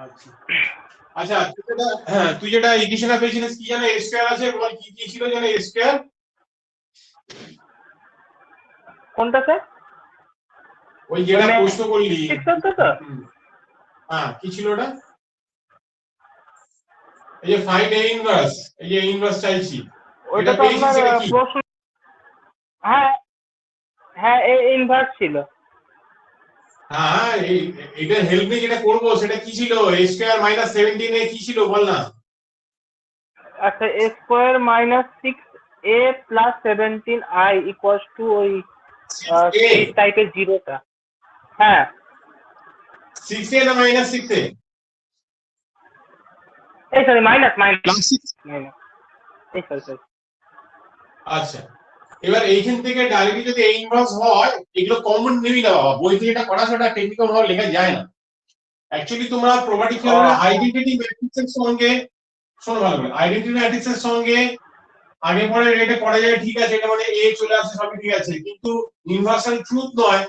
আচ্ছা আচ্ছা তুই যেটা ইকুয়েশনে পেয়েছিস কি জানো, a স্কয়ার আছে, বল কি কি ছিল জানো a স্কয়ার? কোনটা স্যার? ওই যেটা প্রশ্ন করলি। তো হ্যাঁ, কি ছিল ওটা? এই যে ফাইন্ড a ইনভার্স, এই যে ইনভার্স চাইছি, ওটা তো আপনার প্রশ্ন। হ্যাঁ হ্যাঁ, এ ইনভার্স ছিল। হ্যাঁ, এটা হেল্প নিয়ে যেটা করব সেটা কি ছিল? a স্কয়ার মাইনাস 17 এ কি ছিল বল না? আচ্ছা, a square minus 6a plus 17i equals to ওই এই টাইপের জিরোটা। হ্যাঁ, 6a না মাইনাস 6a? এই সরি, মাইনাস আচ্ছা, এবার এইখান থেকে ডাইরেক্টলি যদি a ইনভার্স হয়, এগুলো কমন নিবি না বাবা, বই থেকে এটা করা সেটা টেকনিক্যাল ভাবে লেখা যায় না। অ্যাকচুয়ালি তোমরা প্রপার্টি খেয়াল করে আইডেন্টিটি ম্যাট্রিক্সের সঙ্গে, শোনো ভালো করে, আইডেন্টিটি ম্যাট্রিক্সের সঙ্গে আগে পরে রেটে করা যায়, ঠিক আছে, এটা মানে a চলে আসে সবই ঠিক আছে, কিন্তু ইউনিভার্সাল ট্রুথ নয়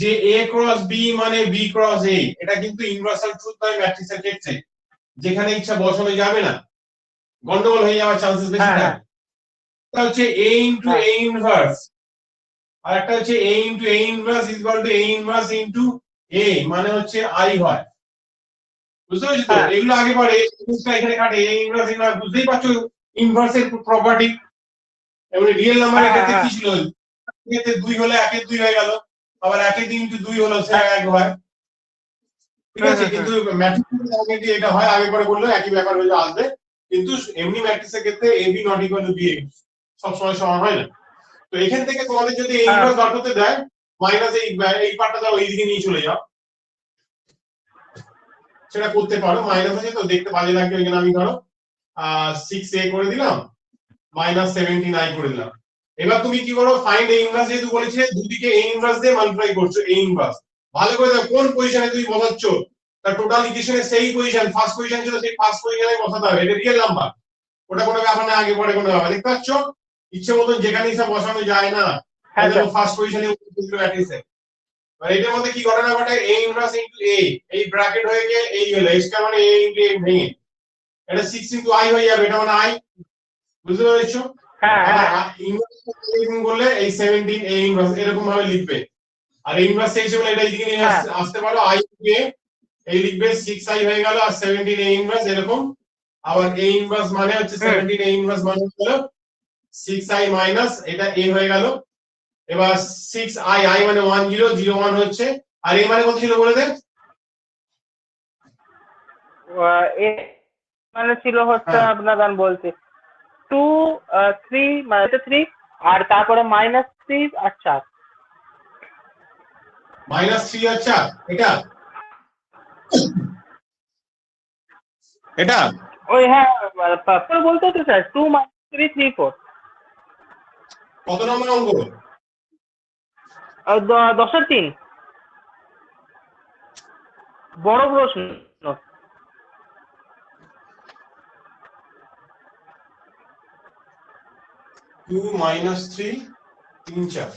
যে a ক্রস b মানে b ক্রস a, এটা কিন্তু ইউনিভার্সাল ট্রুথ নয় ম্যাট্রিক্সের ক্ষেত্রে। যেখানে ইচ্ছা বসানো যাবে না, গন্ডগোল হয়ে যাওয়ার চান্সেস বেশি থাকে। এটা হচ্ছে a ইনটু a ইনভার্স, আর একটা হচ্ছে a into a inverse is equal to a inverse into a, মানে হচ্ছে i হয়। বুঝতে পেরেছো তো? এগুলো আগে পরে এখানে কাটে a ইনভার্স ইনভার্স, বুঝতেই পারছো ইনভার্সের প্রপার্টি। এবারে রিয়েল নাম্বারের ক্ষেত্রে কি ছিল? ক্ষেত্রে 2 হলে 1 এর 2 হয়ে গেল, আবার 1 এর 2 2 হলো সে 1 হয়, ঠিক আছে। কিন্তু ম্যাট্রিক্সে এটা হয় আগে পরে বললো একই ব্যাপার হয়ে আসবে, কিন্তু এমনি ম্যাট্রিক্সের ক্ষেত্রে ab not equal to ba সব সময় সমান হয় না। তো এখান থেকে তোমাদের যদি a ইনভার্স বার করতে দেয়, মাইনাস এই পার্টটা দাও, এইদিকে নিয়ে চলে যাও, সেটা করতে পারো। মাইনাস আছে তো দেখতে বাজে লাগবে, এখানে আমি ধরো 6a করে দিলাম, মাইনাস 17i করে দিলাম। এবার তুমি কি করো, ফাইন্ড a ইনভার্স, যেহেতু বলেছে দুদিকে a ইনভার্স দিয়ে মাল্টিপ্লাই করছো, a ইনভার্স ভালো করে দেখো কোন পজিশনে তুমি বসাচ্ছ, তার টোটাল ইকুয়েশনে সেই পজিশন, ফার্স্ট পজিশন ছিল সেই ফার্স্ট পজিশনে বসাতে হবে, এটা রিয়েল নাম্বার, ওটা কোনো ব্যাপার না আগে পরে কোনো ব্যাপার। দেখতে পাচ্ছ ইচ্ছে মতন যেখানে ইচ্ছা বসানো যায় না, দেখো ফার্স্ট পজিশনে ম্যাট্রিক্সে। আর এটার মধ্যে কি ঘটনা ঘটে, a ইনভার্স ইনটু a, এই ব্র্যাকেট হয়ে গিয়ে এই হলো x টা মানে a ইনটু a ভেঙে এটা 6 ইনটু i হয়ে যাবে, এটা মানে i। বুঝতে পেরেছো? ইনভার্স করলে এই 17 a ইনভার্স এরকম ভাবে লিখবে, আর ইনভার্স এই হিসেবে এটা এইদিকে নিয়ে আসতে পারো, i কে এই লিখবে 6i হয়ে গেল, আর 17 a ইনভার্স এরকম। আবার a ইনভার্স মানে হচ্ছে 17 a ইনভার্স মানে হলো 6i মাইনাস এটা a হয়ে গেল। এবার 6i, i মানে 1 0 0 1 হচ্ছে, আর a মানে কত ছিল বলে দে? এ মানে ছিল হচ্ছে আপনার গান বলতে 2 3 মানে 3, আর তারপরে মাইনাস 3 আর 4, মাইনাস 3 আর 4, এটা এটা ওই হ্যাঁ পরে বলতে তো স্যার 2 3 3 4। কত নম্বর অঙ্ক? 10-3 বড় প্রশ্ন। 2 minus 3 3 4,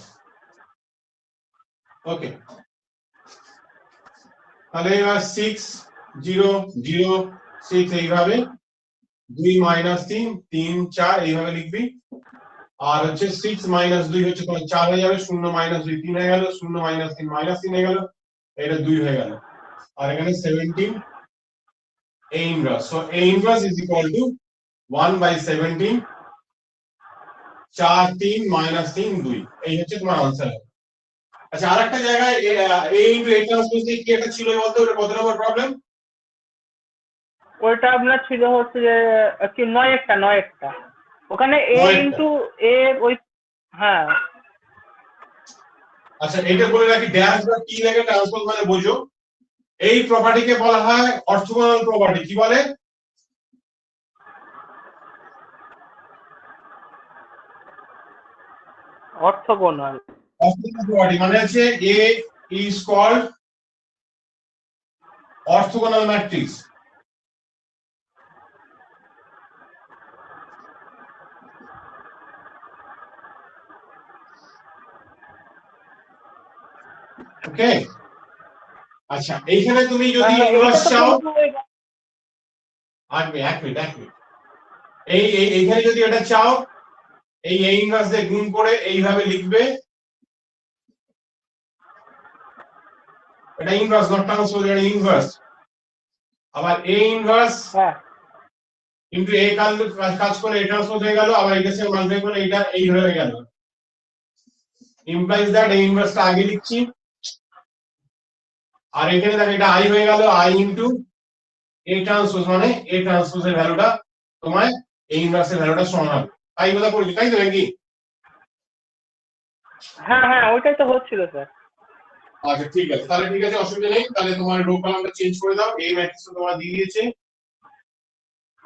ওকে। তাহলে এবার 6 0 0 6 এইভাবে, 2 minus 3 3 4 এইভাবে লিখবি। আর হচ্ছে 6 minus 2 হচ্ছে তোমার 4 হয়ে যাবে, 0 minus 2 3 হয়ে গেল, 0 minus 3 minus 3 হয়ে গেল, এটা 2 হয়ে গেল। আর এখানে 17 a inverse, so a inverse is equal to 1 by 17 4 3 minus 3 2, এই হচ্ছে তোমার आंसर। আচ্ছা, আরেকটা জায়গায় a into a ট্রান্সপোজ কি একটা ছিল বলতো, ওটা কত নম্বর প্রবলেম? ওটা আপনার ছিল হচ্ছে যে কি 9 একটা ওখানে a into a ওই হ্যাঁ। আচ্ছা, এটা বলে রাখি, ড্যাশ বা কি লাগে ট্রান্সপোজ মানে বোঝো, এই প্রপার্টিকে বলা হয় অর্থোগোনাল প্রপার্টি। কি বলে? অর্থোগোনাল প্রপার্টি মানে হচ্ছে a is called orthogonal matrix। ওকে, আচ্ছা, এইখানে তুমি যদি ইনভার্স চাও, এক মিনিট এইখানে যদি এটা চাও এই a ইনভার্স দিয়ে গুণ করে এইভাবে লিখবে, এটা ইনভার্স নট ট্রান্সপোজ, এটা ইনভার্স। আবার a ইনভার্স হ্যাঁ কিন্তু a কাজ করে এটা ট্রান্সপোজ হয়ে গেল, আবার এটা সঙ্গে মাল্টিপ্লাই করে এটা এই হয়ে গেল, ইমপ্লাইজ দ্যাট a ইনভার্সটা আগে লিখছি, আর এখানে দেখো এটা i হয়ে গেল i ইনটু a ট্রান্সপোজ, মানে a ট্রান্সপোজের ভ্যালুটা তোমার a ইনভার্সের ভ্যালুটা সমান হবে। তাই কথা বলছি, তাই তো নাকি? হ্যাঁ ওইটাই তো হচ্ছিল স্যার। আচ্ছা ঠিক আছে, তাহলে ঠিক আছে, অসুবিধা নেই। তাহলে তোমার রো কলামটা চেঞ্জ করে দাও। এই ম্যাট্রিক্সটা তোমার দিয়ে দিয়েছে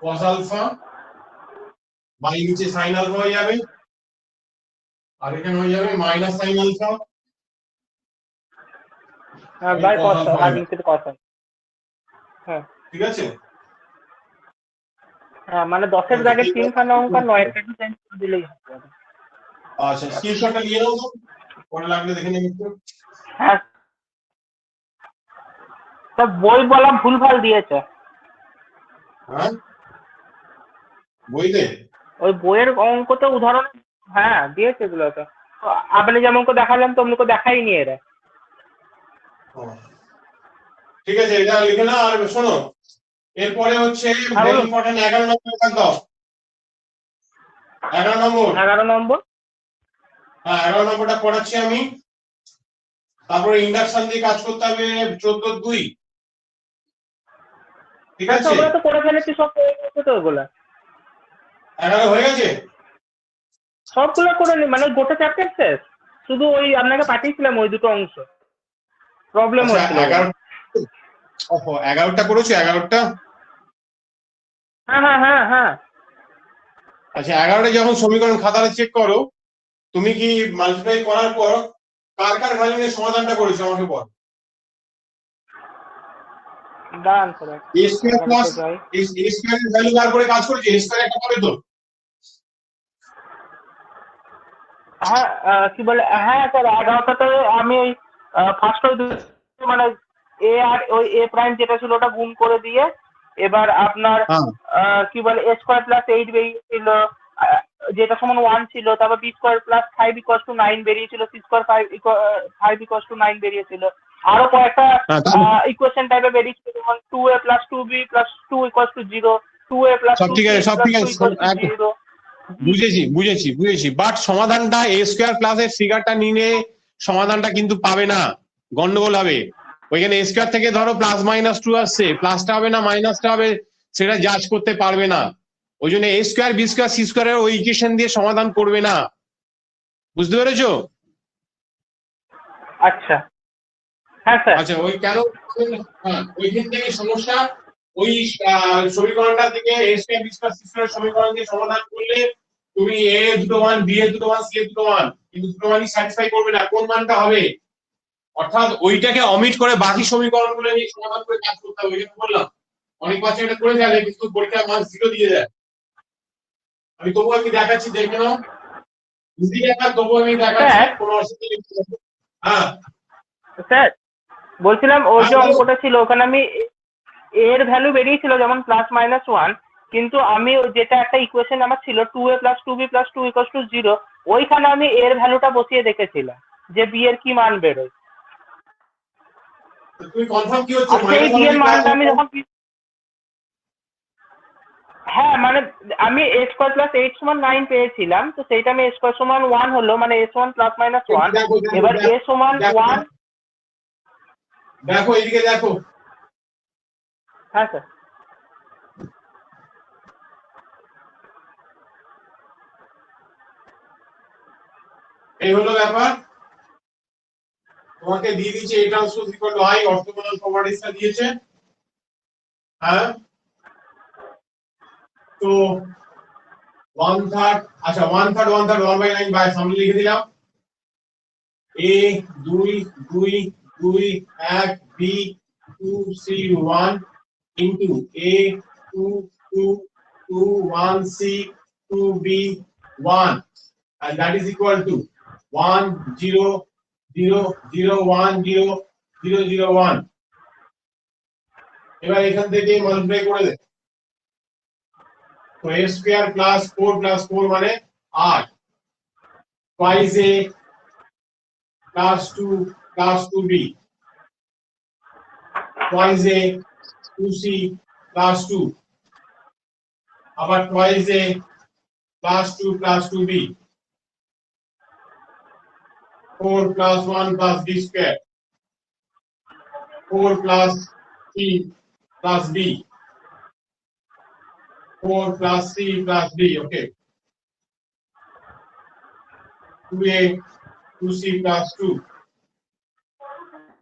cos আলফা বাই নিচে sin আলফা হয়ে যাবে, আর এখানে হয়ে যাবে minus sin alpha by cos cos alpha আর নিচে কস। হ্যাঁ ঠিক আছে। হ্যাঁ মানে 10-এর জায়গায় 3 খানা অঙ্ক আর 9-টা চেঞ্জ করে দিলেই হবে। আচ্ছা স্ক্রিনশটটা নিয়ে নাও তো, পরে লাগলে দেখে নেব একটু। হ্যাঁ তো বই বলা ভুলভাল দিয়েছে। হ্যাঁ বইতে ওই বইয়ের অঙ্ক তো উদাহরণ হ্যাঁ দিয়েছে এগুলো তো। তো আপনি যেমন করে দেখালেন তো অমনি করে দেখাইনি এরা। ও, ঠিক আছে, এটা লিখে নাও। আর শোনো, এরপরে হচ্ছে হ্যাঁ, ভেরি বলুন। ইম্পর্টেন্ট 11 নম্বর কাজ দাও। 11 নম্বর, 11 নম্বর। হ্যাঁ 11 নম্বরটা পড়াচ্ছি আমি। তারপরে ইন্ডাকশন দিয়ে কাজ করতে হবে 14-2, ঠিক আচ্ছা আছে? ওগুলো তো করে ফেলেছি, সব করে ফেলেছি তো ওগুলো। 11 হয়ে গেছে। সবগুলো করে নি মানে গোটা চ্যাপ্টার শেষ, শুধু ওই আপনাকে পাঠিয়েছিলাম ওই দুটো অংশ প্রবলেম আচ্ছা হচ্ছিল বলে। 11, ওহো 11টা করেছো? 11টা, হ্যাঁ আচ্ছা 11টা যখন সমীকরণ খাতাটা চেক করো, তুমি কি মাল্টিপ্লাই করার পর কার কার ভ্যালু নিয়ে সমাধানটা করেছো আমাকে বল। দাঁড়ান স্যার a স্কয়ার প্লাস যাই। a স্কয়ার এর ভ্যালু বার করে কাজ করেছো, a স্কয়ার একটা পাবে তো? হ্যাঁ কি বলে, হ্যাঁ স্যার 11টাতে আমি ওই ফার্স্ট ওই মানে এ আর ওই এ প্রাইম যেটা ছিল ওটা গুণ করে দিয়ে এবার আপনার হ্যাঁ কি বলে এ স্কোয়ার প্লাস 8 বেরিয়েছিল, যেটা সমান 1 ছিল, তারপর b square plus 5 equals to 9 বেরিয়েছিল, সি স্কোয়ার 5 ইকুয়ালস টু 9 বেরিয়েছিল, আরো কয়েকটা হ্যাঁ তাহলে ইকুয়েশন টাইপের বেরিয়েছিল, যেমন 2a plus 2b plus 2 equals to 0, 2a plus সব ঠিক 2c আছে, সব প্লাস ঠিক 2 আছে, ইকুয়ালস টু 0। বুঝেছি, বাট সমাধানটা a স্কয়ার প্লাস এর ফিগারটা নিয়ে সমাধানটা কিন্তু পাবে না, গন্ডগোল হবে। ওইখানে a স্কয়ার থেকে ধরো প্লাস মাইনাস 2 আসছে, প্লাসটা হবে না মাইনাসটা হবে, সেটা জাজ করতে পারবে না। ওই জন্য a square B square C স্কয়ারের ওই ইকুয়েশন দিয়ে সমাধান করবে না, বুঝতে পেরেছো? আচ্ছা হ্যাঁ স্যার। আচ্ছা ওই কেন, হ্যাঁ ওইখান থেকে সমস্যা। ওই সমীকরণটা থেকে a square B square C স্কয়ারের সমীকরণ দিয়ে সমাধান করলে তুমি a এর দুটো মান, b এর দুটো মান, c এর দুটো মান, কিন্তু দুটো মানই স্যাটিসফাই করবে না, কোন মানটা হবে? অর্থাৎ ওইটাকে অমিট করে বাকি সমীকরণগুলো নিয়ে সমাধান করে কাজ করতে হবে। ওইটা বললাম অনেক বাচ্চা এটা করে যায় কিন্তু পরীক্ষায় মান 0 দিয়ে দেয়। আমি তবুও আমি দেখাচ্ছি, দেখে নাও, ইজি ব্যাপার, তবুও আমি দেখাচ্ছি, স্যার কোনো অসুবিধা নেই। হ্যাঁ স্যার বলছিলাম ওই হ্যাঁ যে বলো। অঙ্কটা ছিল ওখানে আমি এর ভ্যালু বেরিয়েছিল যেমন প্লাস মাইনাস 1, কিন্তু আমি যেটা একটা ইকুয়েশন আমার ছিল 2a plus 2b plus 2 equals to 0, ওইখানে আমি এর ভ্যালুটা বসিয়ে দেখেছিলাম যে বি এর কি মান বেরোয়। তুমি কনফার্ম কি হচ্ছে আর সেই মাইনাস বি হবে এর কি প্লাস মানটা আমি হবে? যখন হ্যাঁ মানে আমি এ স্কোয়ার প্লাস 8 সমান 9 পেয়েছিলাম, তো সেইটা আমি এ স্কোয়ার সমান 1 হলো, মানে এ সমান প্লাস মাইনাস 1, দেখো দেখো এবার এ সমান দেখো 1। দেখো এদিকে দেখো, হ্যাঁ স্যার। এই হলো ব্যাপার। তোমাকে দিয়ে দিয়েছে a transpose equal to i, orthogonal প্রপার্টিজটা দিয়েছে। হ্যাঁ তো 1/3, আচ্ছা 1/3 1/9 বাই সামনে লিখে দিলাম, a 2 2 2 1 b 2 c 1 into a 2 2 2 1 c 2 b 1, and that is equal to 1 0 0 0 1 0 0 0 1। এবার এখান থেকে মাল্টিপ্লাই করে দে, তো a স্কয়ার প্লাস 4 মানে 8 twice a plus 2b twice a 2c plus 2 আবার twice a plus 2b 4 plus 1 plus b square 4 plus c plus b 4 plus c plus b okay 2a 2c plus 2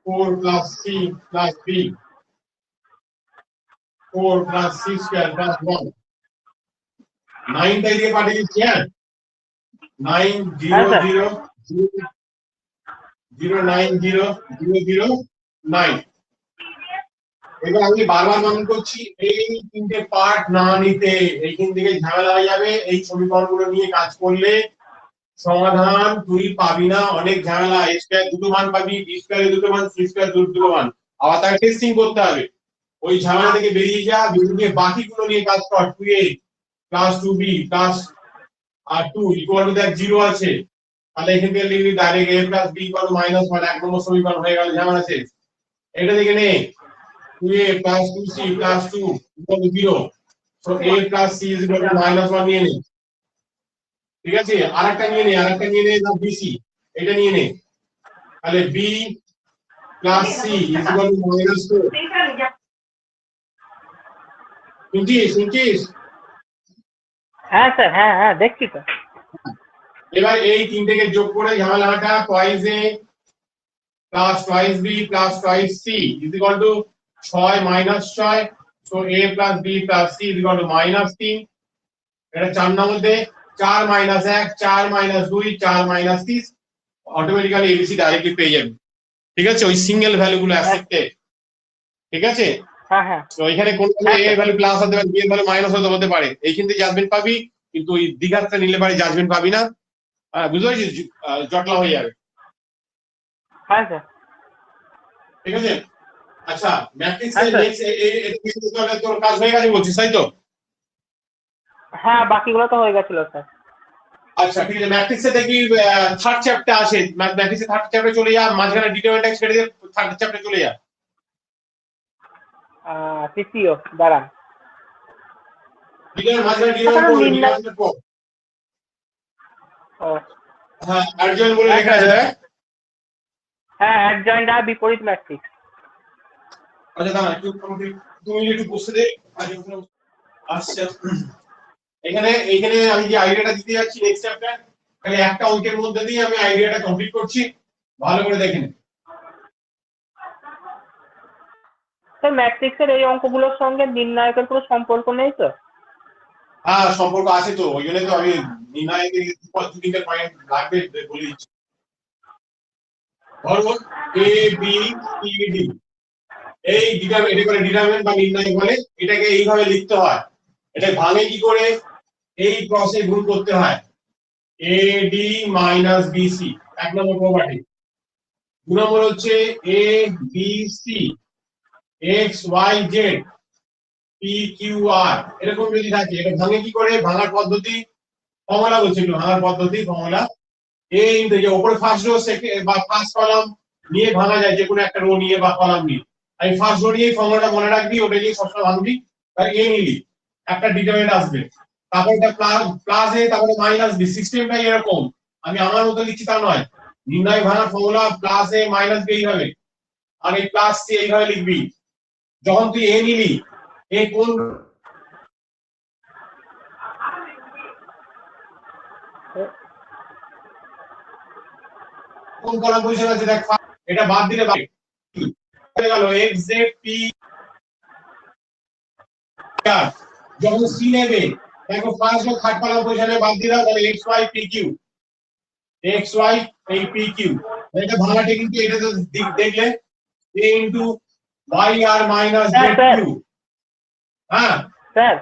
4 plus c plus b 4 plus c square plus 1 9 টাই দিয়ে পাঠিয়ে দিচ্ছি হ্যাঁ 9 0 0 0 9 0 0 0 9 এবার আমি বারবার মনে করছি এই তিনটে পার্ট না নিতে এইখান থেকে ঝামেলা হয়ে যাবে এই সমীকরণগুলো নিয়ে কাজ করলে সমাধান তুই পাবি না অনেক ঝামেলা a স্কয়ার দুটো মান পাবি b স্কয়ার দুটো মান c স্কয়ার দুটো মান আবার তাকে টেস্টিং করতে হবে ওই ঝামেলা থেকে বেরিয়ে যা বেরিয়ে বাকিগুলো নিয়ে কাজ কর 2a plus 2b plus R 2 equal to that 0 আছে তাহলে এখান থেকে লিখবি direct a plus b equal to -1 এক নম্বর সমীকরণ হয়ে গেল ঝামেলা শেষ এটা দেখে নে 2a plus 2c plus 2 equal to 0 so a plus c is equal to -1 নিয়ে নে ঠিক আছে আরেকটা নিয়ে নে না bc এটা নিয়ে নে তাহলে b plus c is equal to -4 শুনছিস হ্যাঁ স্যার হ্যাঁ হ্যাঁ দেখছি তো এবার এই তিনটেকে যোগ করে ঝামেলাটা twice a plus twice b plus twice c is equal to 6 minus 6 so a plus b plus c is equal to -3 এটা 4 এর মধ্যে 4 minus 1 4 minus 2 4 minus 3 automatically abc directly পেয়ে যাবে ঠিক আছে ওই সিঙ্গেল ভ্যালু গুলো অ্যাসেপ্টে ঠিক আছে হ্যাঁ হ্যাঁ তো এখানে কোন a ভ্যালু প্লাস হতে পারে b এর ভ্যালু মাইনাস হতে পারে এইখান থেকে জাজমেন্ট পাবি কিন্তু ওই দ্বিঘাতটা নিলে পারে জাজমেন্ট পাবি না বুঝতে পারছিস জটলা হয়ে যাবে হ্যাঁ স্যার ঠিক আছে আচ্ছা ম্যাট্রিক্স এর নেক্সট এটা তোর কাজ হয়ে গেছে বলছিস তাই তো হ্যাঁ বাকিগুলো তো হয়ে গেছিল স্যার আচ্ছা ঠিক আছে ম্যাট্রিক্সে দেখি থার্ড চ্যাপ্টার আসে ম্যাট্রিক্সে থার্ড চ্যাপ্টারে চলে যা মাঝখানে ডিটারমিনেন্ট ছেড়ে দিয়ে থার্ড চ্যাপ্টারে চলে যা তৃতীয় দাঁড়ান মাঝখানে ডিটারমিনেন্ট পড় হ্যাঁ অ্যাডজয়েন্ট বলে লেখা আছে হ্যাঁ অ্যাডজয়েন্ট আর বিপরীত ম্যাট্রিক্স আচ্ছা দাঁড়া একটু তুমি একটু বসে দে আচ্ছা এইখানে আমি যে আইডিয়াটা দিতে যাচ্ছি নেক্সট চ্যাপ্টার তাহলে একটা অঙ্কের মধ্যে দিয়ে আমি আইডিয়াটা কমপ্লিট করছি ভালো করে দেখেন স্যার ম্যাট্রিক্সের এই অঙ্কগুলোর সঙ্গে নির্ণায়কের কোনো সম্পর্ক নেই তো হ্যাঁ সম্পর্ক আছে তো ওই জন্য তো আমি নির্ণায়কের দুটো পয়েন্ট লাগবে বলে দিচ্ছি ধরো a b c d এই এটা করে ডিটারমিনেন্ট বা নির্ণায়ক বলে এটাকে এইভাবে লিখতে হয় এটা ভাঙে কি করে এই ক্রসে গুণ করতে হয় AD minus BC এক নম্বর প্রপার্টি দুই নম্বর হচ্ছে ABC XYZ PQR এরকম যদি থাকে এটা ভাঙে কি করে ভাঙার পদ্ধতি ফর্মুলা বলছি ভাঙার পদ্ধতি ফর্মুলা A ইনটু যে উপরে ফার্স্ট রো সেকেন্ড বা ফার্স্ট কলাম নিয়ে ভাঙা যায় যে কোনো একটা রো নিয়ে বা কলাম নিয়ে আমি ফার্স্ট রো নিয়ে ফর্মুলাটা মনে রাখবি ওটা নিয়ে সবসময় ভাঙবি তাই A নিলি একটা ডিটারমিনেন্ট আসবে তারপর এটা প্লাস এ তারপরে মাইনাস বি সিস্টেমটা এরকম আমি আমার মতো লিখছি তা নয় নির্ণয় ভাঙার ফর্মুলা প্লাস এ মাইনাস বি এইভাবে আর এই প্লাস সি এইভাবে লিখবি যখন তুই এ নিলি এ কোন কলাম পজিশন আছে দেখ এটা বাদ দিলে বাকি হয়ে গেল এক্স জেড পি যখন সি নেবে দেখো ফার্স্ট ও থার্ড কলাম পজিশনে বাদ দিলাম তাহলে x y p q x y এই পি কিউ এটা ভাঙাটা কিন্তু এটা তো দেখলে a ইনটু y আর মাইনাস z কিউ হ্যাঁ স্যার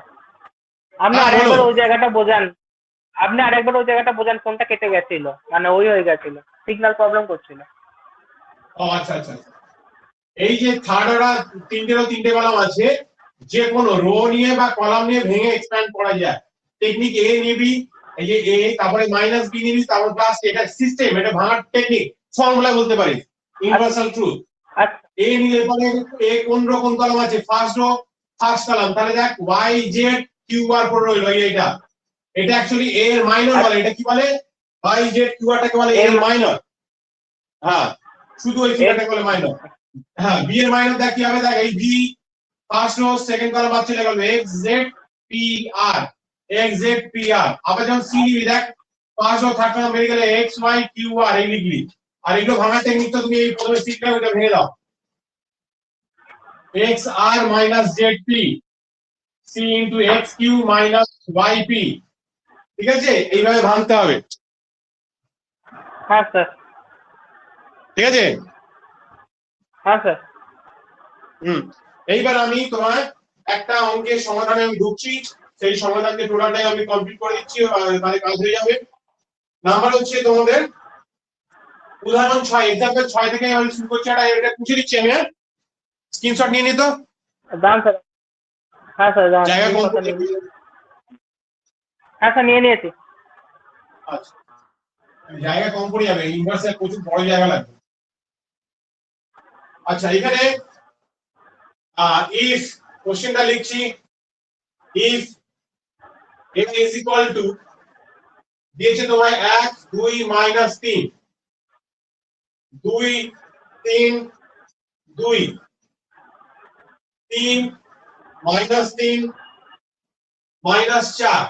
আপনি আরেকবার ওই জায়গাটা বোঝান ফোনটা কেটে গেছিল মানে ওই হয়ে গেছিল সিগন্যাল প্রবলেম করছিল ও আচ্ছা আচ্ছা এই যে থার্ড অর্ডার তিনটে কলাম আছে যে কোনো রো নিয়ে বা কলাম নিয়ে ভেঙে এক্সপ্যান্ড করা যায় টেকনিক এ নিবি, এই যে এ, তারপরে মাইনাস বি নিবি, তারপর প্লাস, এটা সিস্টেম, এটা ভাঙার টেকনিক, ফর্মুলা বলতে পারিস, ইউনিভার্সাল ট্রুথ। আচ্ছা এ নিলে পরে এ কোন রকম কলাম আছে, ফার্স্ট রো ফার্স্ট কলাম, তাহলে দেখ ওয়াই জেড কিউ আর পড়ে রইলো এইটা, এটা অ্যাকচুয়ালি এ এর মাইনর বলে, এটা কি বলে, ওয়াই জেড কিউ আর টাকে বলে এ এর মাইনর। হ্যাঁ, শুধু এই ফিগারটাকে বলে মাইনর। হ্যাঁ, বি এর মাইনর দেখ কি হবে, দেখ এই b first row second column বাদ চলে গেল, x z p r, x z p r. আবার যখন সি নিবি, দেখ ফার্স্ট রো থার্ড কলাম বেরিয়ে গেলে এক্স ওয়াই কিউ আর, এই লিখবি। আর এগুলো ভাঙার টেকনিক তো তুমি এই প্রথমে শিখলে, ওটা ভেঙে দাও, x r minus z p c into x q minus y p, ঠিক আছে, এইভাবে ভাঙতে হবে, হ্যাঁ স্যার, ঠিক আছে। হ্যাঁ স্যার। এইবার আমি তোমার একটা অঙ্কের সমাধানে আমি ঢুকছি, সেই সমাধানকে টোটালটাই আমি কমপ্লিট করে দিচ্ছি, তাহলে কাজ হয়ে যাবে। নাম্বার হচ্ছে তোমাদের উদাহরণ 6, এক্সাম্পল 6 থেকে আমি শুরু করছি, এটা পুছে দিচ্ছি আমি, স্ক্রিনশট নিয়ে নিতো দাম স্যার, হ্যাঁ স্যার দাম, জায়গা কম করে। হ্যাঁ স্যার নিয়ে নিয়েছি। আচ্ছা, জায়গা কম পড়ে যাবে, ইউনিভার্সের প্রচুর বড় জায়গা লাগবে। আচ্ছা, এখানে if কোশ্চেনটা লিখছি, if x is equal to, দিয়েছে তোমায় 1 2 minus 3, 2 3 2 3 minus 3 minus 4,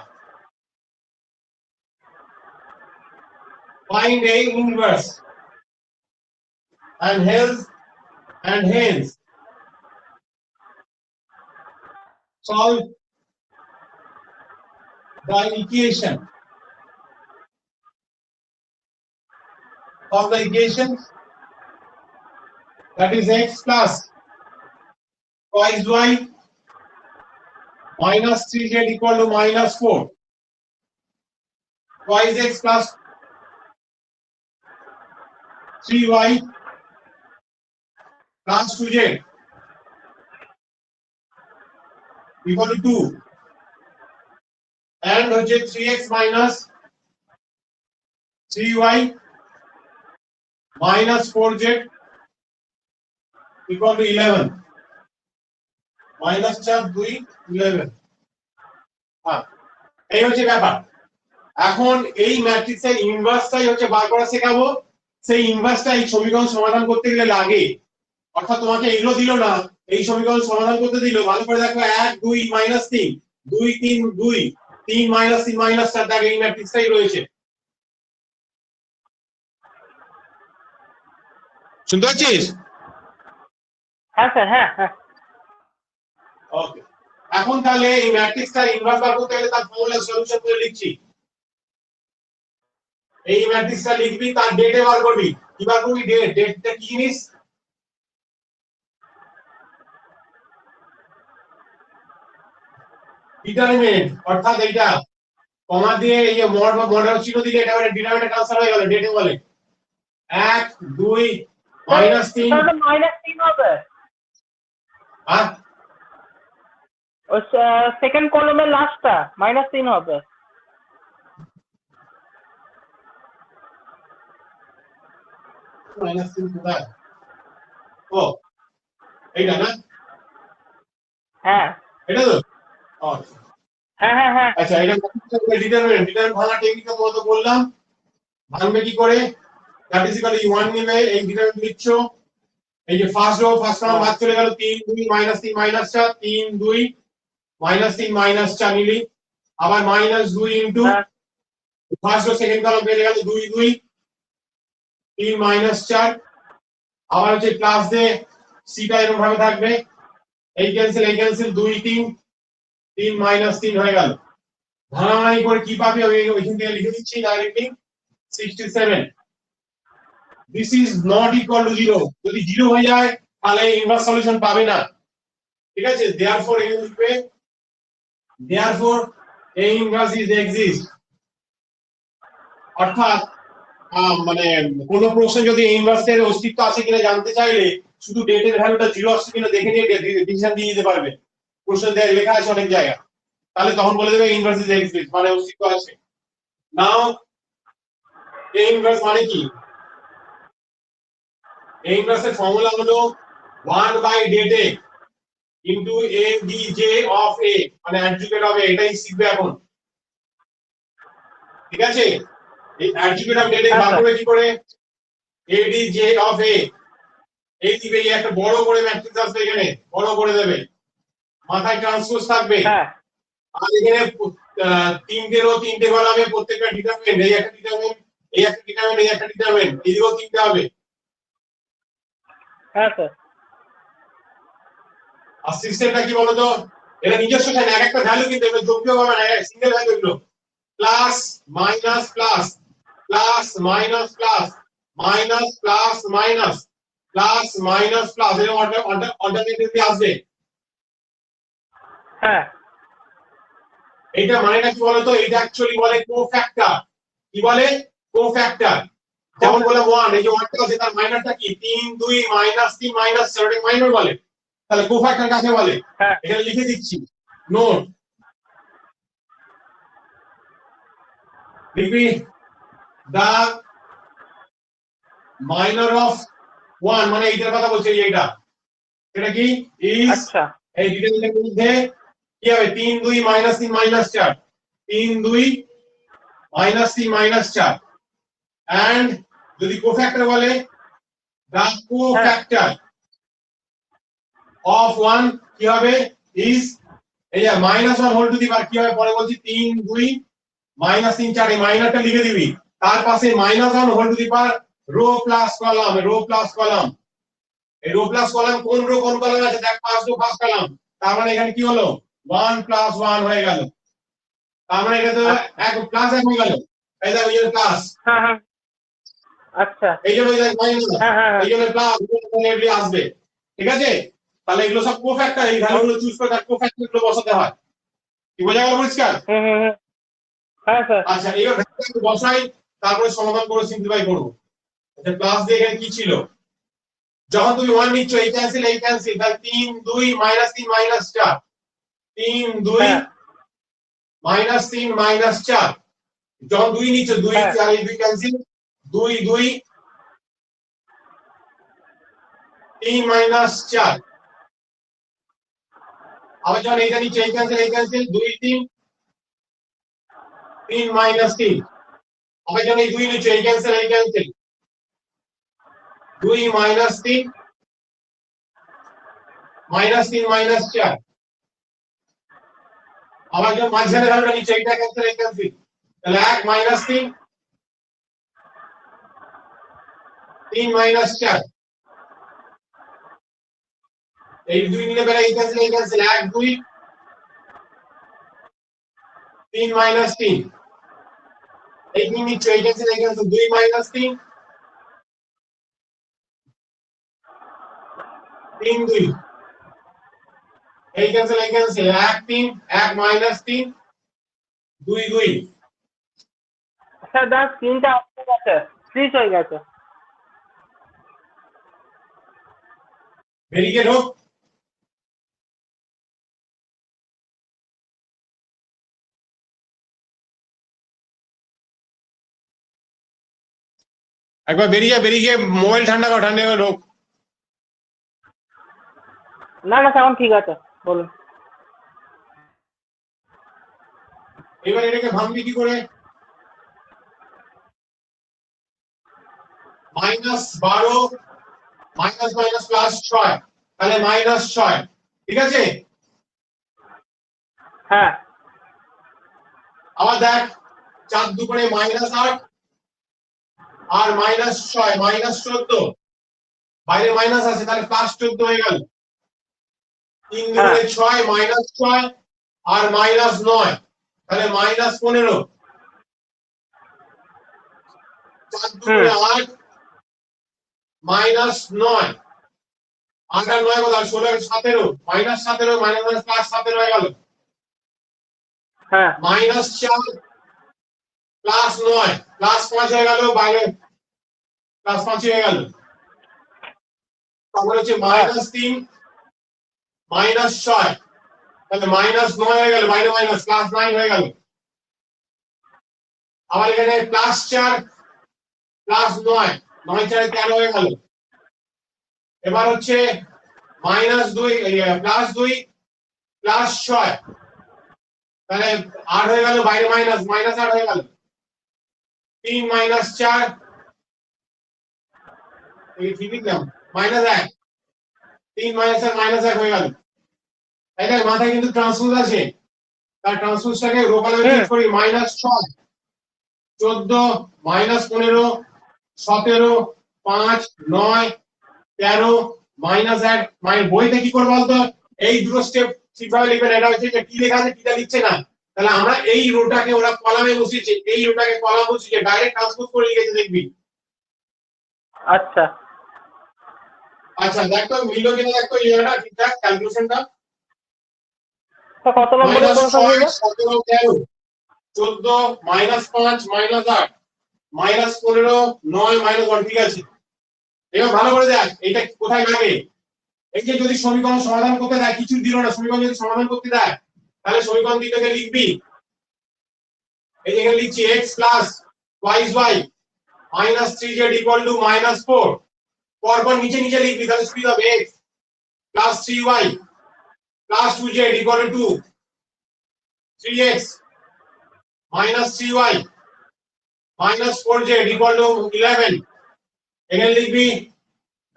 find a inverse and hence solve the equation of the equation that is x plus twice y minus 3z equal to minus 4, twice x plus 3y plus 2z equal to 2, and হচ্ছে 3x minus 3y minus 4z equal to 11, minus 4 2 11। হ্যাঁ, এই হচ্ছে ব্যাপার। এখন এই ম্যাট্রিক্সের ইনভার্সটাই হচ্ছে বার করা শেখাবো, সেই ইনভার্সটা এই সমীকরণ সমাধান করতে গেলে লাগে, অর্থাৎ তোমাকে এগুলো দিল না, এই সমীকরণ সমাধান করতে দিল, ভালো করে দেখো 1 2 মাইনাস 3 2 3 2 3 মাইনাস 3 মাইনাস 4, দেখ এই ম্যাট্রিক্সটাই রয়েছে, শুনতে পাচ্ছিস? হ্যাঁ স্যার, হ্যাঁ হ্যাঁ। ওকে, এখন তাহলে এই ম্যাট্রিক্সটার ইনভার্স বার করতে গেলে তার ফর্মুলা সলিউশন করে লিখছি। এই ম্যাট্রিক্সটা লিখবি, তার ডেটে বার করবি, কি বার করবি, ডেটটা কি জিনিস, ডিটারমিনেন্ট, অর্থাৎ এইটা কমা দিয়ে এই যে মড বা মডেল চিহ্ন দিলে এটা মানে ডিটারমিনেন্ট ট্রান্সফার হয়ে গেল, ডেটে বলে 1 2 মাইনাস 3, মাইনাস 3 হবে, আর ওই সেকেন্ড কলামের লাস্টটা মাইনাস 3 হবে। মাইনাস 3 কোথায়, ও এইটা না, হ্যাঁ এটা তো, আচ্ছা হ্যাঁ হ্যাঁ হ্যাঁ। আচ্ছা, এটা ডিটারমিনেন্ট ভাঙা টেকনিক মতো বললাম, ভাঙবে কি করে, দ্যাট ইজ ইকুয়াল টু 1 নেবে, এই ডিটারমিনেন্ট লিখছো, এই যে ফার্স্ট রো ফার্স্ট কলাম বাদ চলে গেল, 3 2 মাইনাস 3 মাইনাস 4 3 2 মাইনাস 3 মাইনাস 4 নিলি, আবার minus 2 into first row second column বেরিয়ে গেল 2 2 3 মাইনাস 4, আবার হচ্ছে প্লাস দিয়ে সিটা এরকম ভাবে থাকবে, এই ক্যান্সেল 2 3 3 মাইনাস 3 হয়ে গেল, ভাঙাভাঙি করে কি পাবে ওইখান থেকে লিখে দিচ্ছি directly 67, this is not equal to 0, যদি 0 হয়ে যায় তাহলে ইনভার্স সলিউশন পাবে না, ঠিক আছে, therefore এই লিখবে, therefore a inverse is exist, অর্থাৎ মানে কোন প্রশ্ন যদি ইনভার্সের অস্তিত্ব আছে কিনা জানতে চাইলে শুধু ডেটের ভ্যালুটা 0 আসছে কিনা দেখে নিয়ে ডিসিশন দিয়ে দিতে পারবে, প্রশ্ন লেখা আছে অনেক জায়গা, তাহলে তখন বলে দেবে ইনভার্স ইজ এক্সিস্ট, মানে অস্তিত্ব আছে। নাও এ ইনভার্স মানে কি? এ ইনভার্সের ফর্মুলা হলো 1/det into a dj of a, মানে অ্যাট্রিবিউট অফ a, এটাই শিখবে এখন, ঠিক আছে? এই অ্যাট্রিবিউট অফ det বার করবে কি করে? a dj অফ a, এই দিবে একটা বড় করে ম্যাট্রিক্স আসবে, এখানে বড় করে দেবে, মাথায় ট্রান্সপোজ থাকবে, আর এখানে তিনটে রো তিনটে কলামে প্রত্যেকটা ডিটারমিনেন্ট, এই একটা ডিটারমিনেন্ট, এই একটা ডিটারমিনেন্ট, এই একটা ডিটারমিনেন্ট, এইদিকেও তিনটে হবে। হ্যাঁ স্যার। আর সিস্টেমটা কি বলতো, এটা নিজস্ব সাইন, এক একটা ভ্যালু কিন্তু এটা যোগ বিয়োগ হবে না, সিঙ্গেল ভ্যালু এগুলো, plus minus plus, plus minus plus, minus plus minus, plus minus plus, এরকম অল্টারনেটিভলি আসবে। হ্যাঁ, এইটা মানেটা কি বলতো, এটা অ্যাকচুয়ালি বলে কোফ্যাক্টর। কি বলে? কোফ্যাক্টর। যেমন বলে 1, এই যে 1টা আছে তার মাইনাসটা কি? 3 2 -3 -4, এটা মাইনর বলে। তাহলে কোফ্যাক্টর কাকে বলে? এখানে লিখে দিচ্ছি, নোট লিখবি, দা মাইনর অফ 1, মানে এইটার কথা বলছে, এইটা এটা কি ইজ, আচ্ছা, এই ডিটেইলসের মধ্যে কি হবে? 3 2 -3 -4, 3 2 -3 -4, এন্ড যদি কোফ্যাক্টর বলে, দা কোফ্যাক্টর অফ 1 কি হবে? ইজ, এই যে -1 হোল টু দি পাওয়ার কি হবে পরে বলছি, 3 2 -3 4, এই মাইনাসটা লিখে দিবি, তার পাশে -1 whole to the power row plus column, row plus column, এই রো প্লাস কলাম কোন রো কোন কলাম আছে দেখ, ফার্স্ট রো ফার্স্ট কলাম, তার মানে এখানে কি হলো? 1 + 1 হয়ে গেল, তার মানে এটা তো এক প্লাস এক হয়ে গেল, এই দেখো এই প্লাস, হ্যাঁ হ্যাঁ, আচ্ছা, এই জন্য এই মাইনাস, হ্যাঁ হ্যাঁ এই জন্য প্লাস ডেফিনেটলি আসবে, ঠিক আছে? তাহলে এগুলো সব কোফ্যাক্টর, এই ভ্যালুগুলো চুজ করে তার কোফ্যাক্টর গুলো বসাতে হয়। কি বোঝা গেল পরিষ্কার? হুম হুম হুম, হ্যাঁ স্যার। আচ্ছা, এবার ভ্যালুটা বসাই, তারপরে সমাধান করে সিম্পলিফাই করব। আচ্ছা, প্লাস দিয়ে এখানে কি ছিল? যখন তুমি 1 নিচ্ছ, এই ক্যান্সেল এই ক্যান্সেল, তাহলে 3 2 -3 -4, 3 2 হ্যাঁ -3 -4, যখন 2 নিচ্ছ, 2 হ্যাঁ, আর এই 2 ক্যান্সেল, 2 2 3 -4, আবার যখন এইটা নিচ্ছ, এই ক্যান্সেল 2 3 3 -3, আবার যখন এই 2 নিচ্ছ, এই ক্যান্সেল 2 -3 -4, আবার যখন মাঝখানে ভ্যালুটা নিচ্ছ, এইটা ক্যান্সেল তাহলে 1 -3 3 -4, এই 2 নিলে বেলা এই ক্যান্সেল 1 2 3 -3, এই 3 নিচ্ছ, এই ক্যান্সেল 2 -3 3 2, এই ক্যান্সেল 1 3 1 -3 2 2, স্যার দাঁড়ান, স্ক্রিনটা অফ হয়ে গেছে, ফ্রিজ হয়ে গেছে। ব্যারিকেড হোক। একবার বেরিয়ে মোবাইল ঠান্ডা করে ঢোক। না না, এখন ঠিক আছে, বলুন। এবার এটাকে ভাঙবি কি করে? -12 মাইনাস মাইনাস প্লাস 6, তাহলে -6, ঠিক আছে? হ্যাঁ আবার দেখ, 4 2 করে -8 আর -6 -14, বাইরে মাইনাস আছে, তাহলে +14 হয়ে গেল। 3 2 করে 6 -6 আর -9, তাহলে -15, 4 2 করে 8 -9, 8 আর 9 কত? 16 17, -17 +17 হয়ে গেল, হ্যাঁ -4 +9 +5 হয়ে গেল, বাইরে +5 হয়ে গেল, তারপরে হচ্ছে -3 -6 তাহলে -9 হয়ে গেল, বাইরে মাইনাস +9 হয়ে গেল। আবার এখানে +4 +9, 9 4 13 হয়ে গেল। এবার হচ্ছে -2 +2 +6, তাহলে 8 হয়ে গেল, বাইরে মাইনাস -8 হয়ে গেল। 3 -4 এই ঠিক লিখলাম, -1, 3 -1 হয়ে গেল। তাই না? মাথায় কিন্তু ট্রান্সপোজ আছে, তার ট্রান্সপোজটাকে রো কলামে চেঞ্জ করি। -6 14 -15 17 5 9 13 -1 বইতে কি করবো বলতো, এই দুটো স্টেপ ঠিকভাবে লিখবেন। এটা হচ্ছে যে কি লেখা আছে কিটা লিখছে না, তাহলে আমরা এই রোটাকে ওরা কলামে বসিয়েছে, এই রোটাকে কলাম বসিয়েছে, ডাইরেক্ট ট্রান্সপোজ করে লিখেছে দেখবি। আচ্ছা আচ্ছা দেখ তো মিললো কিনা, দেখ তো এটা ঠিকঠাক ক্যালকুলেশনটা। তো কত নম্বরের কোনটা হলো? -6 17 13 14 -5 -8 -15 9 -1, ঠিক আছে। এবার ভালো করে দেখ এইটা কোথায় লাগে। এই যে যদি সমীকরণ সমাধান করতে দেয়, কিছু দিল না, সমীকরণ যদি সমাধান করতে দেয় তাহলে সমীকরণ দুটোকে লিখবি। এই যে এখানে লিখছি x plus twice y minus 3z equal to -4, পরপর নিচে নিচে লিখবি, তাহলে স্পিড হবে x plus 3y plus 2z equal to 3x minus 3y minus 4z equal to 11। এখানে লিখবি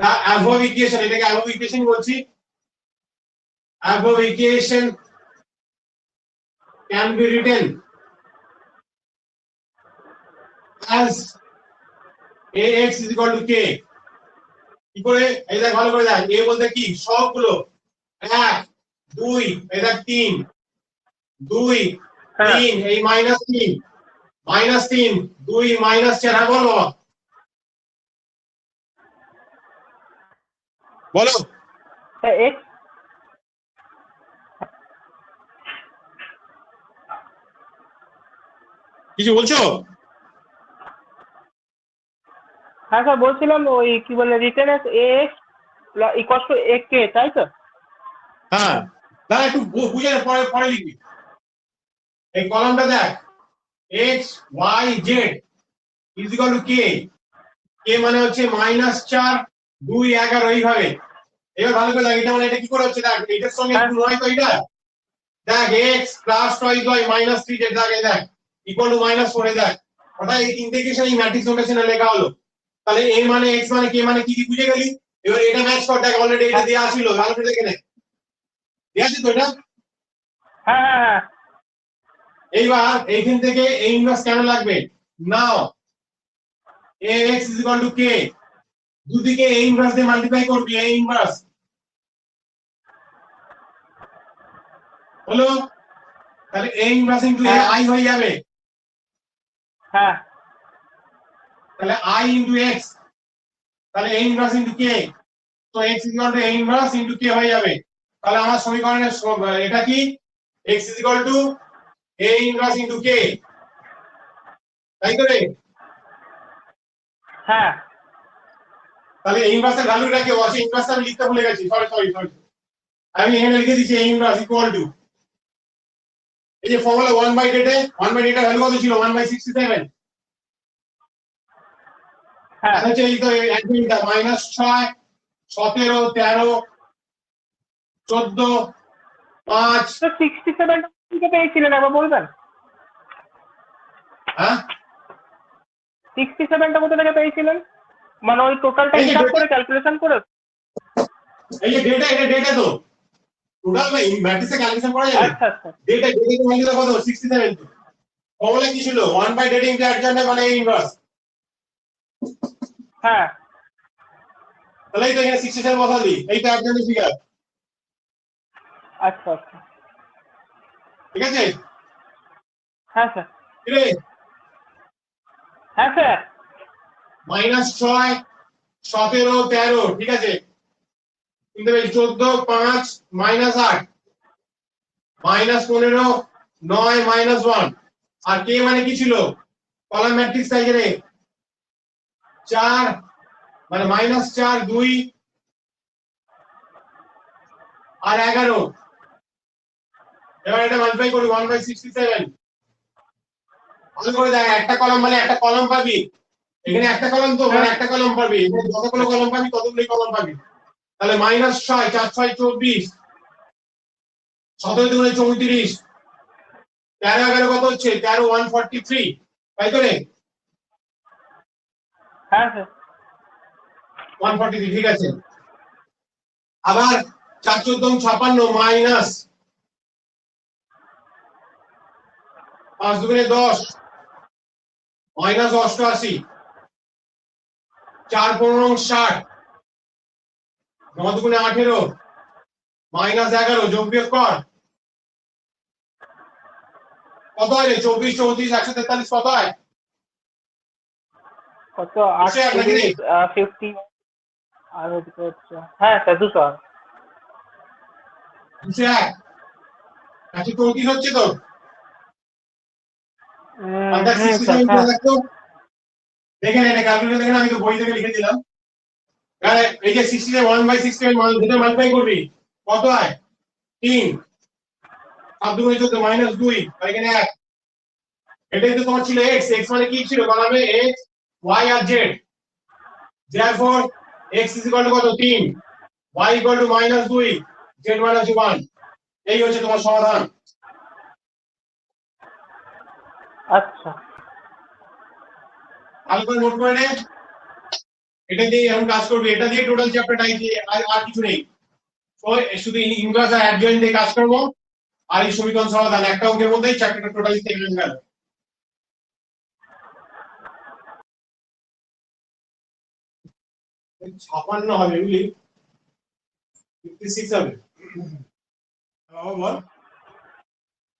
the above equation, এটাকে above equation বলছি। above equation can be written as ax is equal to k। কি করে? এই দেখ ভালো করে দেখ, a বলতে কি সবগুলো 1 2, এই দেখ 3 2 3, এই -3 -3 2 -4, হ্যাঁ বল বাবা বলো। এক্স কিছু বলছো? হ্যাঁ স্যার বলছিলাম ওই কি বলে written S X equal to A K, তাই তো? হ্যাঁ দাঁড়া একটু বুঝে নে, পরে পরে লিখবি। এই কলামটা দেখ x y z is equal to k, k মানে হচ্ছে -4 2 11 এইভাবে। এবার ভালো করে দেখ এটা মানে এটা কি করে হচ্ছে, দেখ এটার সঙ্গে হ্যাঁ। একটু নয় তো, এটা দেখ x plus twice y minus 3z, দেখ এই দেখ ইকুয়াল টু -4, এই দেখ অর্থাৎ এই তিনটে ইকুয়েশন এই ম্যাট্রিক্স নোটেশনে লেখা হলো। তাহলে a মানে x মানে k মানে কি কি বুঝে গেলি। এবার এটা ম্যাচ কর, দেখ অলরেডি এটা দেয়া ছিল, ভালো করে দেখে নে, দেয়া আছে তো এটা। হ্যাঁ হ্যাঁ হ্যাঁ এইবার এইখান থেকে a ইনভার্স কেন লাগবে, নাও ax is equal to k, দুদিকে a ইনভার্স দিয়ে মাল্টিপ্লাই করবি, a ইনভার্স হলো, তাহলে a inverse into a i হয়ে যাবে, হ্যাঁ তাহলে i ইনটু x, তাহলে a ইনভার্স ইনটু k, তো x is equal to a inverse into k হয়ে যাবে। তাহলে আমার সমীকরণের এটা কি, x is equal to a inverse into k, তাই তো রে? হ্যাঁ তাহলে a ইনভার্সের ভ্যালুটা কি আছে, ইনভার্স আমি লিখতে ভুলে গেছি, সরি সরি সরি, আমি এখানে লিখে দিচ্ছি a ইনভার্স ইকুয়াল টু, এই যে ফর্মুলা 1/ডেটা, 1/ডেটা ভ্যালু কত ছিল 1/67, হ্যাঁ আচ্ছা এই তো একদমটা -6 17 13 14 5, তো 67 থেকে পেয়েছিলেন একবার বলবেন? হ্যাঁ 67টা কোথা থেকে পেয়েছিলেন, মানে ওই টোটালটা এই যে হিসাব ডেটা, করে ক্যালকুলেশন করে? এই যে ডেটা, এটা ডেটা তো টোটাল না, ম্যাট্রিক্সে ক্যালকুলেশন করা যাবে। আচ্ছা আচ্ছা ডেটা ডেটা ভ্যালুটা কত 67, তো ফর্মুলা কি ছিল 1/ডেটা ইনটু অ্যাডজয়েন্ট মানে a ইনভার্স, হ্যাঁ তাহলে এই তো এখানে 67 বসালি, এই তো অ্যাডজয়েন্ট ফিগার, আচ্ছা আচ্ছা ঠিক আছে। হ্যাঁ স্যার কি রে হ্যাঁ স্যার -6 17 13, ঠিক আছে, কিন্তু এই 14 5 -8 -15 9 -1, আর কে মানে কি ছিল, কলাম ম্যাট্রিক্স সাইজে রে 4 মানে -4 2 আর 11, এবার এটা মাল্টিপ্লাই করি 1/67 ভালো করে দেখ একটা কলাম মানে একটা কলাম পাবি এখানে একটা কলাম তো মানে একটা কলাম পাবি এখানে যতগুলো কলাম পাবি ততগুলো কলাম পাবি তাহলে -6 4 6 24 17 দুগুণে 34 13 11 কত হচ্ছে 13 143 তাই তো রে হ্যাঁ স্যার 143 ঠিক আছে আবার 4 14 56 মাইনাস 5 দুগুণে 10 মাইনাস 88 4 15 60 9 দুগুণে 18 মাইনাস 11 যোগ বিয়োগ কর কত হয় রে 24 34 143 কত হয় কত 38 50 আর হচ্ছে হ্যাঁ স্যার 200 201 134 হচ্ছে তো আন্দাজ 67 করে দেখো দেখেন এটা ক্যালকুলেটর দেখেন আমি তো বই থেকে লিখে দিলাম আরে এই যে 67 1/67 মান দুটো মাল্টিপ্লাই করবি কত হয় 3 আর দুই হচ্ছে তো -2 আর এখানে 1 এটাই তো তোমার ছিল x x মানে কি ছিল কলামে x y আর z therefore x কত 3 y -2 z -1 এই হচ্ছে তোমার সমাধান আচ্ছা ভালো করে নোট করে নে এটা দিয়ে এখন কাজ করবি এটা দিয়ে টোটাল চ্যাপ্টারটা দিয়ে আর কিছু নেই তো শুধু ইনভার্স আর অ্যাডজয়েন্ট দিয়ে কাজ করব আর এই সমীকরণ সমাধান একটা অঙ্কের মধ্যেই চ্যাপ্টারটা টোটালি থেকে গেল 56 হবে বুঝলি 56 হবে বল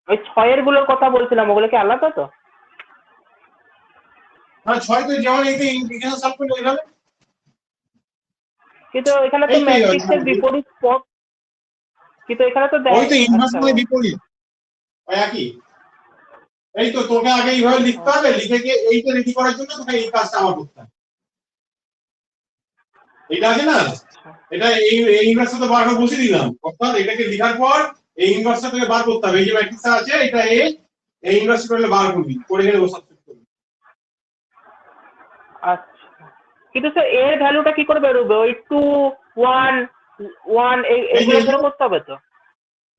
ওই ছয়ের গুলোর কথা বলছিলাম ওগুলো কি আলাদা তো হ্যাঁ 6 তো যেমন এই ইকুয়েশন সলভ করলে এইভাবে কিন্তু এখানে তো ম্যাট্রিক্সের বিপরীত পদ কিন্তু এখানে তো ওই তো ইনভার্স মানে বিপরীত ওই একই এই তো তোকে আগে এইভাবে লিখতে হবে লিখে গিয়ে এইটা রেডি করার জন্য তোকে এই কাজটা আমার করতে হবে এটা আছে না এটা এই ইনভার্সটা তো বারবার বসিয়ে দিলাম অর্থাৎ এটাকে লেখার পর এই ইনভার্সটা তোকে বার করতে হবে এই যে ম্যাট্রিক্সটা আছে এটা এই ইনভার্সটা করলে বার করবি করে গেলে সাবস্টিটিউট করবি আচ্ছা কিন্তু স্যার এর ভ্যালুটা কি করে বেরোবে ওই 2 1 1 এইগুলো ধরে করতে হবে তো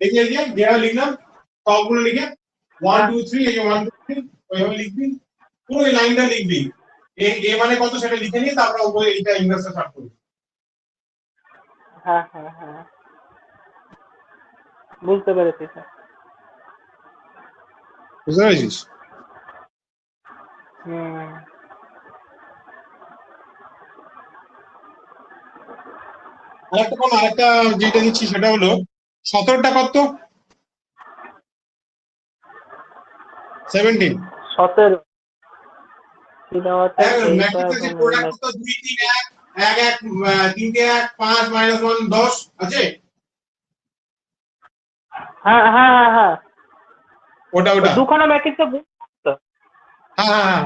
এই যে যেটা লিখলাম সবগুলো লিখে 1 2 3 এই যে 1 2 3 ওইভাবে লিখবি পুরো এই লাইনটা লিখবি এ মানে কত সেটা লিখে নিয়ে তারপর উপরে এইটা ইনভার্সটা সলভ করবি হ্যাঁ হ্যাঁ হ্যাঁ বুঝতে পেরেছি স্যার বুঝতে পেরেছিস আরেকটা যেটা দিচ্ছি সেটা হলো 17টা কত 17 17 ম্যাট্রিক্সের যে প্রোডাক্ট কত 2 3 1 1 1 3 কে 1 5 -1 10 আছে হ্যাঁ হ্যাঁ হ্যাঁ হ্যাঁ ওটা দুখানা ম্যাট্রিক্সে তো হ্যাঁ হ্যাঁ হ্যাঁ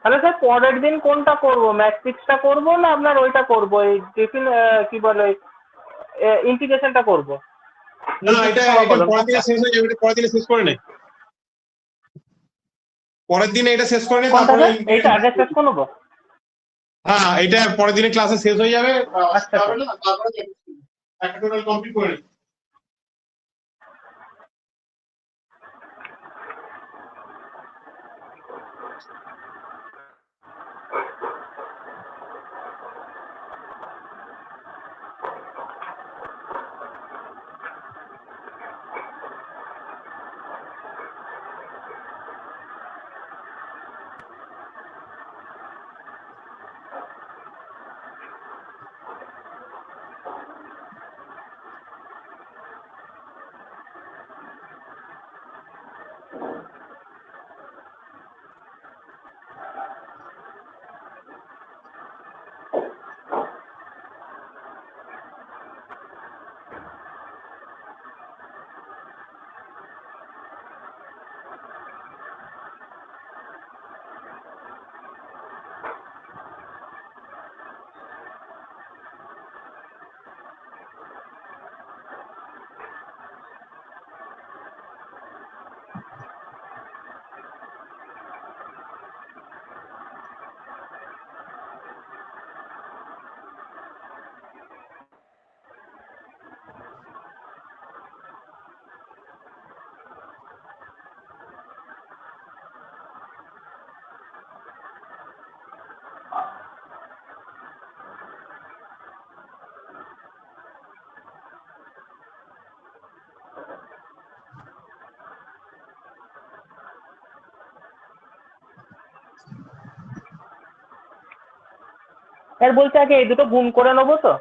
তাহলে স্যার পরের দিন কোনটা করব ম্যাট্রিক্সটা করব না আপনার ওইটা করব এই কি বলে ইন্টিগ্রেশনটা করব না এটা পরের দিনে শেষ হয়ে যাবে এটা পরের দিনে শেষ করে নে পরের দিনে এটা শেষ করে নে তারপরে এইটা আগে শেষ করব হ্যাঁ এটা পরের দিনে ক্লাসে শেষ হয়ে যাবে আচ্ছা তারপরে একটা টোটাল কমপ্লিট করে নে স্যার বলছে আগে এই দুটো গুণ করে নেবো তো?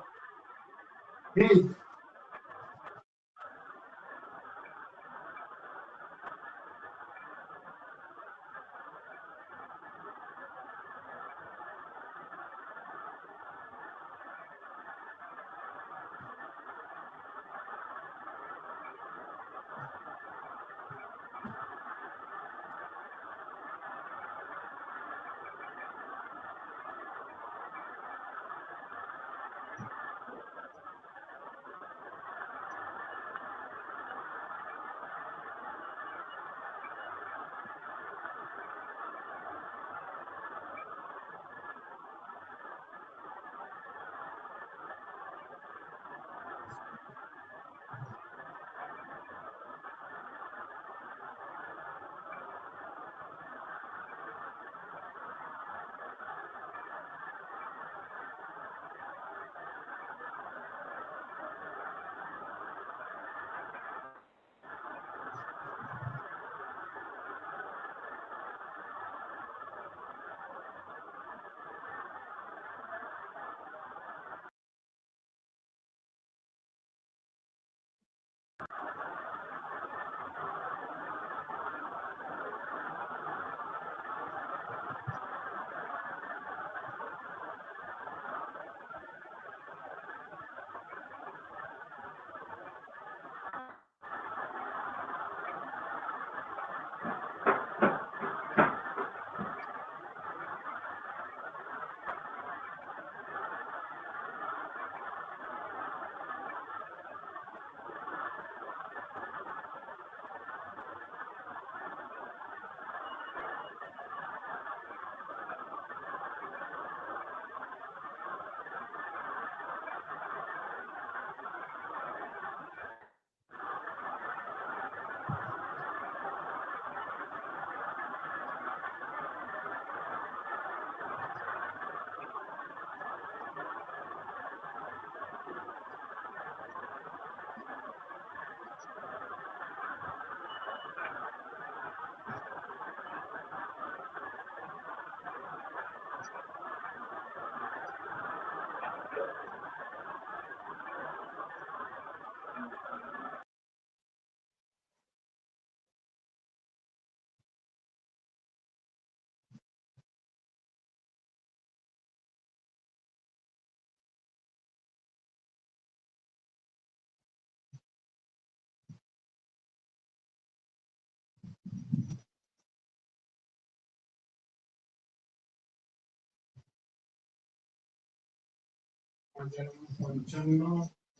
পঞ্চান্ন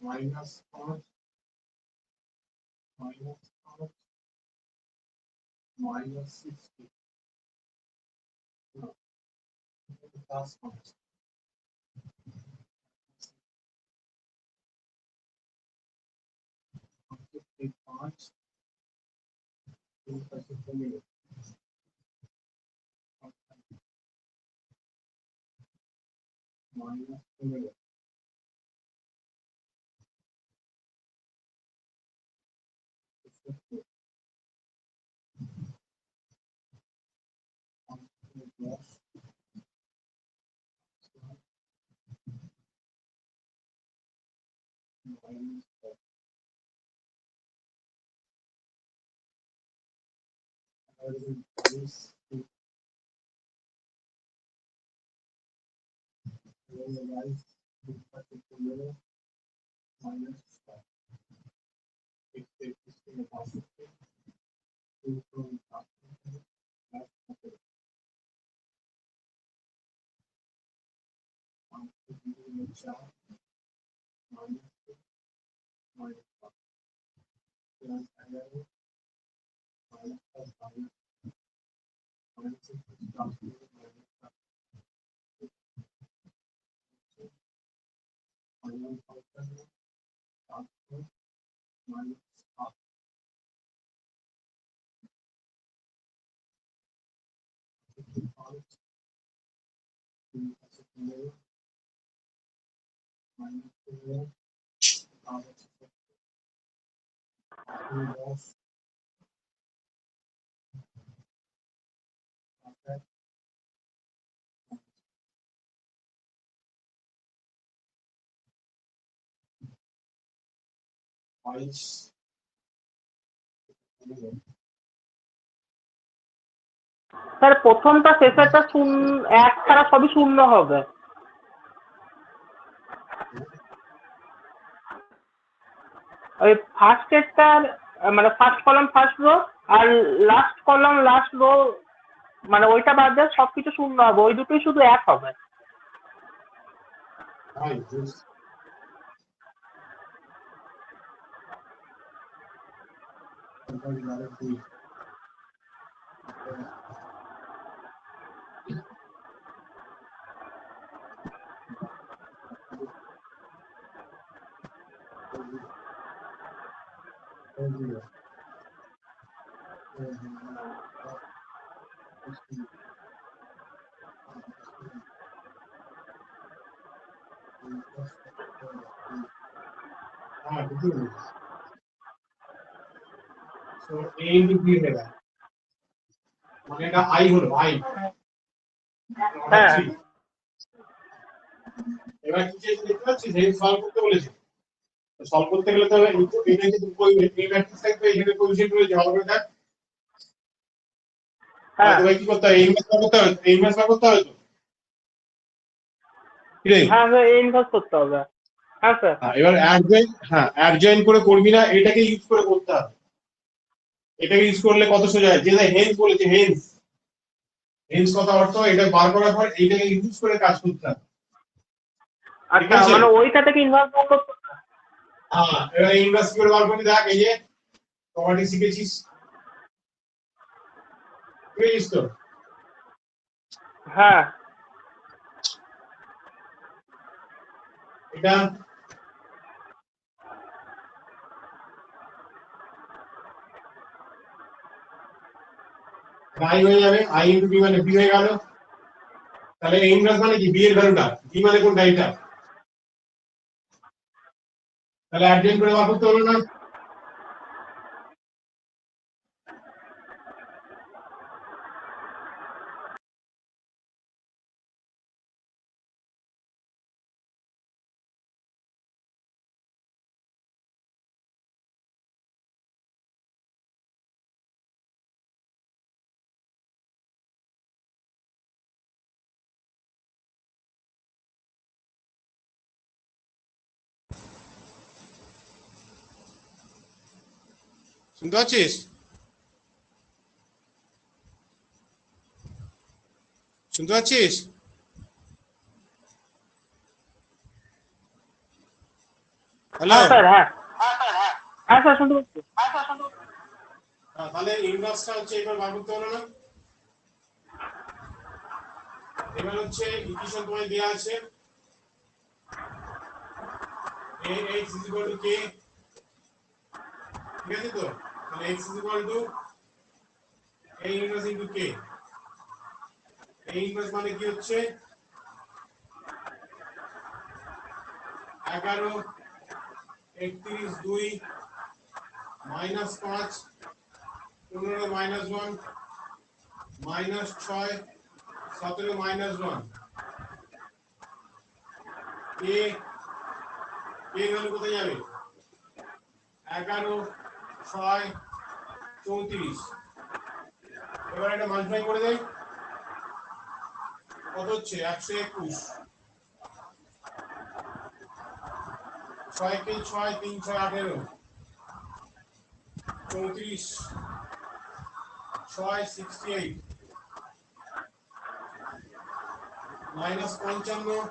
minus 5 minus 5 minus 60 plus 5 5 minus 15 10 minus 10. This is realize this particular minus 5. If it is in a positive, 2 from positive, plus negative. Charge minus 6 minus 5. Plus 11 minus 5 minus 6 is positive minus 5. Minus 5 positive minus 5. Sir প্রথমটা শেষেরটা এক ছাড়া সবই শূন্য হবে। ওই ফার্স্টেরটার মানে first column first row আর last column last rho মানে ওইটা বাদ দিয়ে সবকিছু শূন্য হবে, ওই দুটোই শুধু এক হবে। So A into B হয়ে গেল, মানে এটা I হলো I। হ্যাঁ এবার কি দেখতে পাচ্ছিস, এই সলভ করতে বলেছে, সলভ করতে গেলে তো এটা যদি কোই এই ম্যাট্রিক্স থাকবে এখানে কোএফিসিয়েন্ট রয়েছে, ভালো করে দেখ। হ্যাঁ তাহলে কি করতে হবে, এই ম্যাথ করতে হবে, এই ম্যাথ করতে হবে তো কি রে? হ্যাঁ স্যার ইনভার্স করতে হবে। হ্যাঁ স্যার এবার অ্যাডজয়েন্ট করে করবি না, এটাকে ইউজ করে করতে হবে। এটাকে ইউজ করলে কত সোজা হয়, যেটা হেন্স বলেছে, হেন্স হেন্স কথা অর্থ এটা বার করার পর এইটাকে ইউজ করে কাজ করতে হবে। আচ্ছা মানে ওইটা থেকে ইনভার্স করতে হবে। হ্যাঁ এবার ইনভার্স করে বার করে দেখ, এই যে প্রপার্টি শিখেছিস, বুঝেছিস তো? হ্যাঁ এটা I হয়ে যাবে, I into B মানে B হয়ে গেল। তাহলে A ইনভার্স মানে কি, B এর ভ্যালুটা, B মানে কোনটা, এটা। তাহলে অ্যাডজয়েন্ট করে বার করতে হলো না? শুনতে পাচ্ছিস? শুনতে পাচ্ছিস? হ্যালো, হ্যাঁ স্যার হ্যাঁ হ্যাঁ স্যার শুনতে পাচ্ছি। তাহলে ইনভার্সটা হচ্ছে এবার বার করতে হলো না? এবার হচ্ছে ইকুয়েশন তোমায় দেয়া আছে, ax k, ঠিক আছে তো? তাহলে x a inverse into k। a inverse মানে কি হচ্ছে 11 31 2 -5 15 -1 -6 17 -1। a এর ভ্যালু কোথায় যাবে, 11 6 34। এবার এটা মাল্টিপ্লাই করে দেয়, কত হচ্ছে 121। 6 কে 6 3 6 18 34 6 68 মাইনাস 55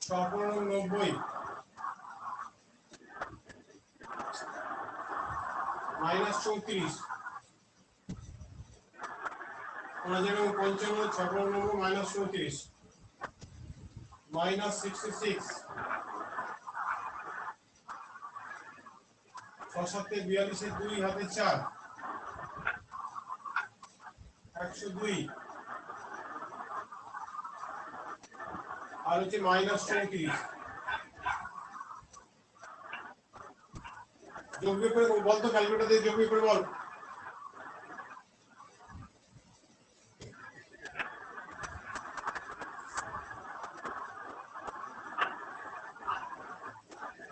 96 মাইনাস 34 55 96 মাইনাস 34 মাইনাস 66 6 7 42 2 হাতে 4 102 আর হচ্ছে মাইনাস 34। যোগ বিয়োগ করে বল তো, ক্যালকুলেটর দিয়ে যোগ বিয়োগ করে বল।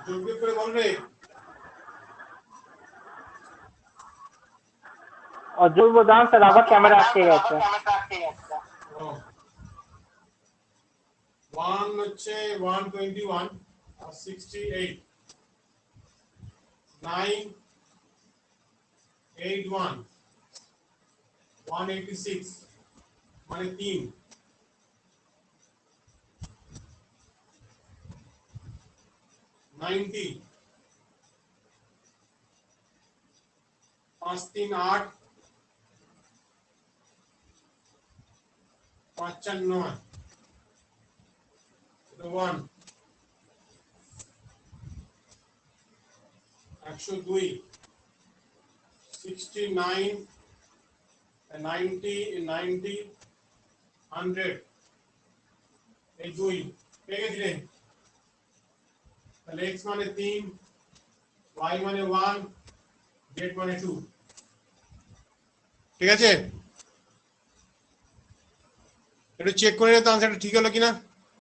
যোগ করে বল রে। অজুর্ব দাম স্যার আবার ক্যামেরা আটকে গেছে। 1 হচ্ছে 121 আর 68 9 81 186 মানে 3 90 5 3 8 5 4 9 1 102 69 90 90 100 এই 2 পেয়ে গেছিলে তাহলে x মানে 3 y মানে 1 z মানে 2 ঠিক আছে একটু চেক করে নিতে আনসারটা ঠিক হলো কিনা